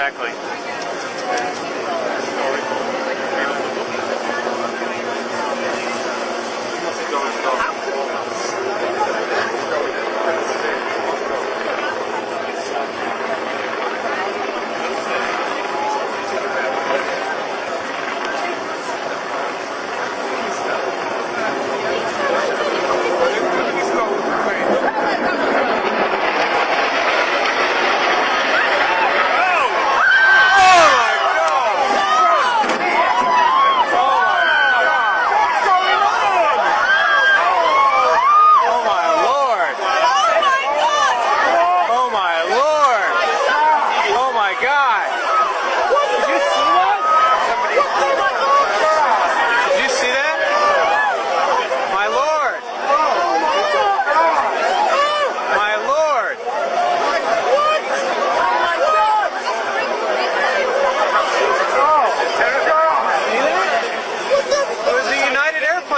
exactly.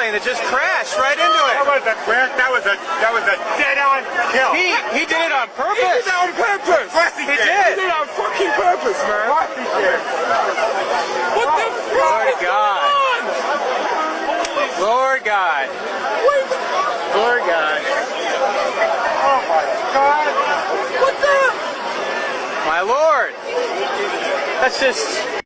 That just crashed right into it. That was a dead-on kill. He did it on purpose. He did it on purpose. He did. He did it on fucking purpose, man. What he did. What the fuck is going on? Lord God. Lord God. Oh my God. What the? My Lord. That's just...